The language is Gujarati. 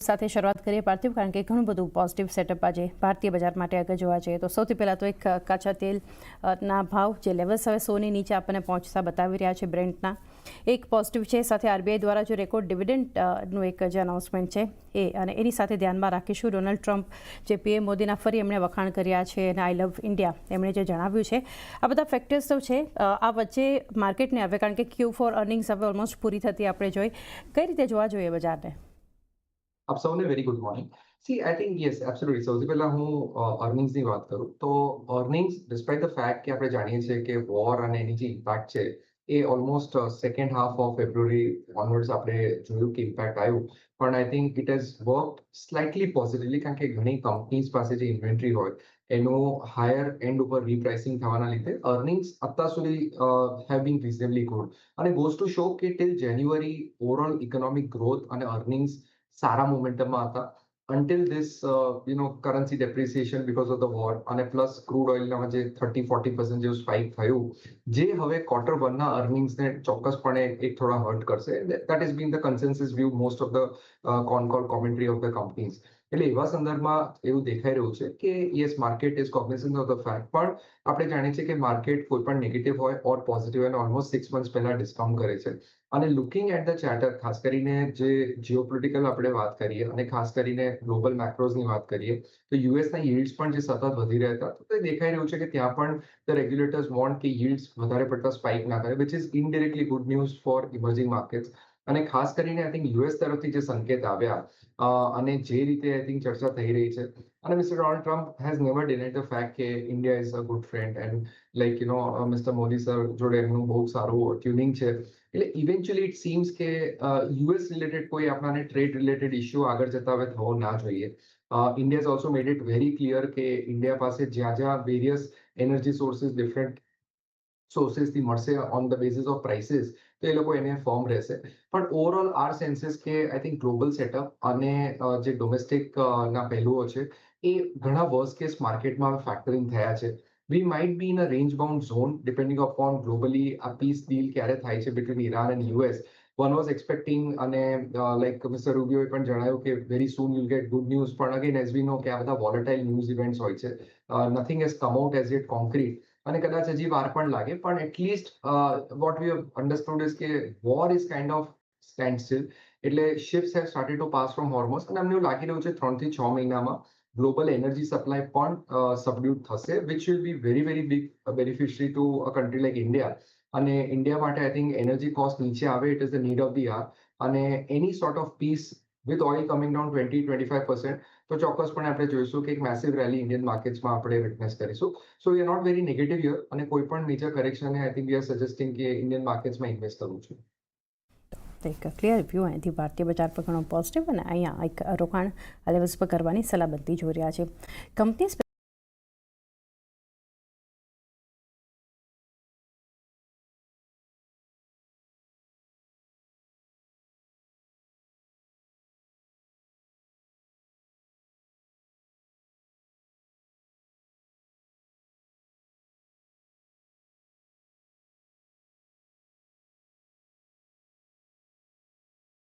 સાથે શરૂઆત કરીએ પાર્થિવ, કારણ કે ઘણું બધું પોઝિટિવ સેટઅપ આજે ભારતીય બજાર માટે આગળ જોવા જઈએ તો સૌથી પહેલાં તો એક કાચા તેલના ભાવ જે લેવલ્સ હવે સોની નીચે આપણને પહોંચતા બતાવી રહ્યા છે બ્રેન્ટના, એક પોઝિટિવ છે. સાથે આરબીઆઈ દ્વારા જો રેકોર્ડ ડિવિડન્ડનું એક જે અનાઉન્સમેન્ટ છે એ, અને એની સાથે ધ્યાનમાં રાખીશું ડોનાલ્ડ ટ્રમ્પ જે પીએમ મોદીના ફરી એમણે વખાણ કર્યા છે અને આઈ લવ ઇન્ડિયા એમણે જે જણાવ્યું છે, આ બધા ફેક્ટર્સ તો છે. આ વચ્ચે માર્કેટને હવે, કારણ કે Q4 અર્નિંગ્સ હવે ઓલમોસ્ટ પૂરી થતી આપણે જોઈ, કઈ રીતે જોવા જોઈએ બજારને? આપ સૌને very good morning. C I think yes absolutely. સૌથી પહેલા હું અર્નિંગ્સની વાત કરું તો અર્નિંગ્સ ડિસ્પાઇટ ધ ફેક્ટ કે આપણે જાણીએ છીએ કે વોર અને એની જે ઇમ્પેક્ટ છે એ almost second half of February onwards આપણે જોયું કે ઇમ્પેક્ટ આવ્યું, પણ I think it has work slightly positively, કારણ કે ઘણી કંપનીઝ પાસે જે ઇન્વેન્ટરી હોય એનું હાયર એન્ડ ઉપર રીપ્રાઇસિંગ થવાના લીધે અર્નિંગ્સ અત્યાર સુધી હેવ બીન રિઝનેબલી ગુડ, અને ગોઝ ટુ શો કે ટિલ જાન્યુઆરી ઓવરઓલ ઇકોનોમિક ગ્રોથ અને અર્નિંગ્સ સારા મોમેન્ટમમાં હતા until this currency depreciation because of the war અને પ્લસ ક્રૂડ ઓઇલના જે 30-40% જેવું સ્પાઇક થયું, જે હવે ક્વાર્ટર વનના અર્નિંગ્સને ચોક્કસપણે એક થોડા હર્ટ કરશે. That is been the consensus view most of the call commentary of the companies. એટલે એવા સંદર્ભમાં એવું દેખાઈ રહ્યું છે કે yes, market is cognizant of the fact, પણ આપણે જાણીએ છીએ કે માર્કેટ કોઈ પણ નેગેટિવ હોય ઓર પોઝિટિવ હોય ઓલમોસ્ટ 6 months પહેલા ડિસ્કાઉન્ટ કરે છે. અને લુકિંગ એટ ધ ચાર્ટર, ખાસ કરીને જે જીઓપોલિટિકલ આપણે વાત કરીએ અને ખાસ કરીને ગ્લોબલ મેક્રોઝની વાત કરીએ તો યુએસના યીલ્ડ્સ પણ જે સતત વધી રહ્યા હતા, તો તે દેખાઈ રહ્યું છે કે ત્યાં પણ ધ રેગ્યુલેટર્સ વોન્ટ કે યીલ્ડ્સ વધારે પડતા સ્પાઇક ના કરે, which is indirectly good news for emerging markets. અને ખાસ કરીને આઈ થિંક યુએસ તરફથી જે સંકેત આવ્યા અને જે રીતે આઈ થિંક ચર્ચા થઈ રહી છે, અને Mister Donald Trump has never denied the fact કે India is a good friend and Mister Modi sir જોડે એમનું બહુ સારું ટ્યુનિંગ છે. એટલે ઇવેન્ચ્યુઅલી ઇટ સીમ્સ કે યુએસ રિલેટેડ કોઈ આપણાને ટ્રેડ રિલેટેડ ઇશ્યુ આગળ જતા હવે થવો ના જોઈએ. India is also made it very clear કે ઇન્ડિયા પાસે જ્યાં વેરિયસ એનર્જી સોર્સિસ ડિફરન્ટ સોર્સિસથી મળશે on the basis of prices, તો એ લોકો એને ફોર્મ રહેશે. પણ ઓવરઓલ આર સેન્સીસ કે આઈ થિંક ગ્લોબલ સેટઅપ અને જે ડોમેસ્ટિક ના પહેલુઓ છે એ ઘણા વર્સ્ટ કેસ માર્કેટમાં ફેક્ટરિંગ થયા છે. We might be in a range bound zone depending upon globally a peace deal ક્યારે થાય છે between Iran and US. One was expecting અને like Mr. Rubio પણ જણાવ્યું કે very soon you'll get good news, પણ again as we know કે આ બધા volatile news events હોય છે. Nothing has come out as yet concrete, અને કદાચ હજી વાર પણ લાગે, પણ at least what we have understood is કે war is kind of standstill. એટલે ships have started to pass from Hormuz, અને અમને એવું લાગી રહ્યું છે 3 થી 6 મહિનામાં ગ્લોબલ એનર્જી સપ્લાય પણ સબડ્યુડ થશે, which will be very very big beneficiary to a country like India. અને ઇન્ડિયા માટે આઈ થિંક એનર્જી કોસ્ટ નીચે આવે, it is the need of the hour, અને any sort of peace with oil coming down 20-25%, તો ચોક્કસપણે આપણે જોઈશું કે એક મેસિવ રેલી ઇન્ડિયન માર્કેટ્સમાં આપણે વિટનેસ કરીશું. So we are not very negative year, અને કોઈ પણ મેજર કરેક્શનને I think we are suggesting કે ઇન્ડિયન માર્કેટ્સમાં ઇન્વેસ્ટ કરવું છે. એક ક્લિયર વ્યૂ અહીંથી ભારતીય બજાર પર ઘણો પોઝિટિવ, અને અહીંયા એક રોકાણ લેવલ્સ પર કરવાની સલાહ બનતી જોઈ રહ્યા છે કંપનીઝ.